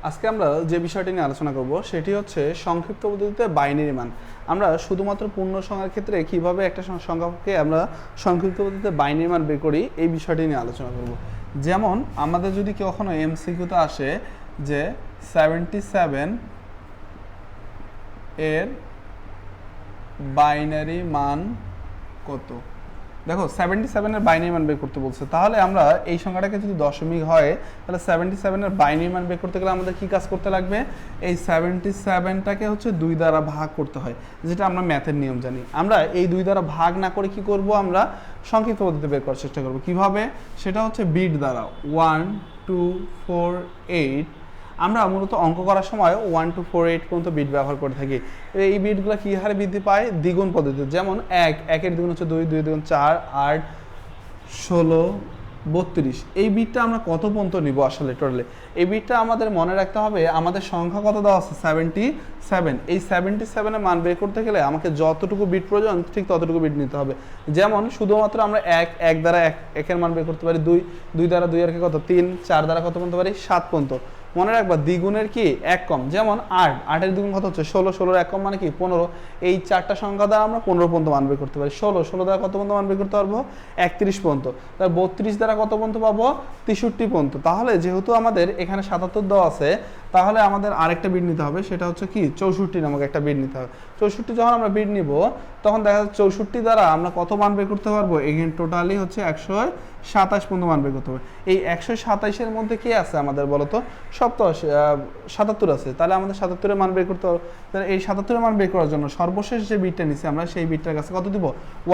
আজকে আমরা যে বিষয়টি নিয়ে আলোচনা করব সেটি হচ্ছে সংক্ষিপ্ত পদ্ধতিতে বাইনারি মান। আমরা শুধুমাত্র পূর্ণ সংখ্যার ক্ষেত্রে কিভাবে একটা সংখ্যাকে আমরা সংক্ষিপ্ত পদ্ধতিতে বাইনারি মান বের করি এই বিষয়টি নিয়ে আলোচনা করব। যেমন আমাদের যদি কখনো এমসিকিউতে আসে যে 77 এর বাইনারি মান কত, দেখো 77 এর বাইনারি মান বের করতে বলছে, তাহলে আমরা এই সংখ্যাটাকে যদি দশমিক হয় তাহলে 77 এর বাইনারি মান বের করতে গেলে আমাদের কি কাজ করতে লাগবে, এই 77টাকে হচ্ছে 2 দ্বারা ভাগ করতে হয়, যেটা আমরা ম্যাথের নিয়ম জানি। আমরা এই 2 দ্বারা ভাগ না করে কি করব, আমরা সংক্ষিপ্ত পদ্ধতিতে বের করার চেষ্টা করব। কিভাবে, সেটা হচ্ছে বিট দ্বারা 1 2 4 8। আমরা মূলত অঙ্ক করার সময় 1 2 4 8 পর্যন্ত বিট ব্যবহার করে থাকি। এই বিটগুলো কী হারে বৃদ্ধি পায়, দ্বিগুণ পদ্ধতিতে। যেমন 1 এর দ্বিগুণ হচ্ছে 2 2 দ্বিগুণ 4 8 16 32। এই বিটটা আমরা কত পর্যন্ত নিব আসলে টোটালে, এই বিটটা আমাদের মনে রাখতে হবে। আমাদের সংখ্যা কত দেওয়া আছে, 77। এই 77 এর মান বের করতে গেলে আমাকে যতটুকু বিট প্রয়োজন ঠিক ততটুকু বিট নিতে হবে। যেমন শুধুমাত্র আমরা 1 দ্বারা 1 এর মান বের করতে পারি, 2 দ্বারা 2 এর কত 3, 4 দ্বারা কত পর্যন্ত পারি 7 পর্যন্ত। মনে রাখবা দ্বিগুণের কি 1 কম, যেমন 8 এর দ্বিগুণ কত হচ্ছে 16, 16 1 কম মানে কি 15। এই 4টা সংখ্যা দ্বারা আমরা 15 পর্যন্ত মান বের করতে পারি। 16 দ্বারা কত পর্যন্ত মান বের করতে পারবো, 31 পর্যন্ত। তার 32 দ্বারা কত পর্যন্ত পাবো, 63 পর্যন্ত। তাহলে যেহেতু আমাদের এখানে 77 দেওয়া আছে, তাহলে আমাদের আরেকটা বিট নিতে হবে, সেটা হচ্ছে কি 64 নামক একটা বিট নিতে হবে। 64 যখন আমরা বিট নিব তখন দেখা যাচ্ছে 64 দ্বারা আমরা কত মান বের করতে পারবো, এখানে টোটালি হচ্ছে 127 পর্যন্ত মান বের করতে হবে। এই 127 এর মধ্যে কি আছে আমাদের বলতো, 77 আছে। তাহলে আমাদের 77 এর মান বের করতে হবে। তাহলে এই 77 এর মান বের করার জন্য সর্বশেষ যে বিটটা নিছি আমরা, সেই বিটটার কাছে কত দিব,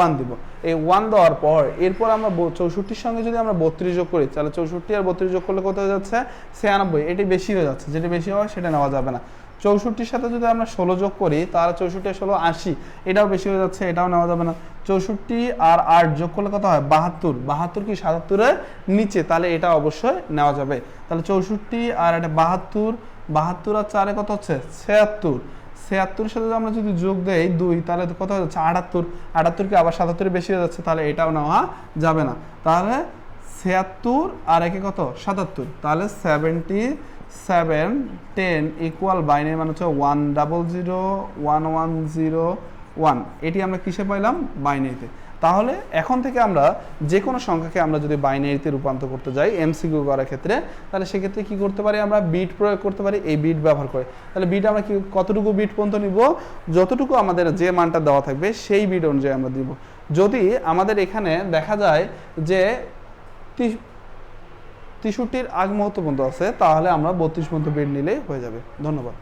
1 দিব। এই 1 দেওয়ার পর এরপর আমরা 64-র সঙ্গে যদি আমরা 32 যোগ করি, তাহলে 64 আর 32 যোগ করলে কত হয়ে যাচ্ছে, 96। এটি বেশি হয়ে যাচ্ছে, যেটা বেশি হয় সেটা নেওয়া যাবে না। 64-র সাথে যদি আমরা 16 যোগ করি, তাহলে 64 আর 16 80, এটাও বেশি হয়ে যাচ্ছে, এটাও নেওয়া যাবে না। 64 আর 8 যোগ করলে কত হয়, 72। 72 কি 77-এর নিচে, তাহলে এটা অবশ্যই নেওয়া যাবে। তাহলে 64 আর এটা 72, 72 আর 4 কত হচ্ছে 76। 76-এর সাথে আমরা যদি যোগ দেই 2, তাহলে কত হয়ে যাচ্ছে 78। 78 কি আবার 77-এর বেশি হয়ে যাচ্ছে, তাহলে এটাও নেওয়া যাবে না। তাহলে 76 আর একে কত 77, তাহলে 77 10 ইকুয়াল বাইনারি মান হচ্ছে 1001101। এটি আমরা কিসে পাইলাম, বাইনারিতে। তাহলে এখন থেকে আমরা যে কোনো সংখ্যাকে আমরা যদি বাইনারিতে রূপান্তর করতে যাই এমসিকিউ করার ক্ষেত্রে, তাহলে সেক্ষেত্রে কি করতে পারি, আমরা বিট প্রয়োগ করতে পারি, এই বিট ব্যবহার করে। তাহলে বিট আমরা কি কতটুকু বিট পর্যন্ত নিব, যতটুকু আমাদের যে মানটা দেওয়া থাকবে সেই বিট অনুযায়ী আমরা দিব। যদি আমাদের এখানে দেখা যায় যে 63-র আগ মুহূর্ত পর্যন্ত আছে, তাহলে আমরা 32 পর্যন্ত বিট নিলেই হয়ে যাবে। ধন্যবাদ।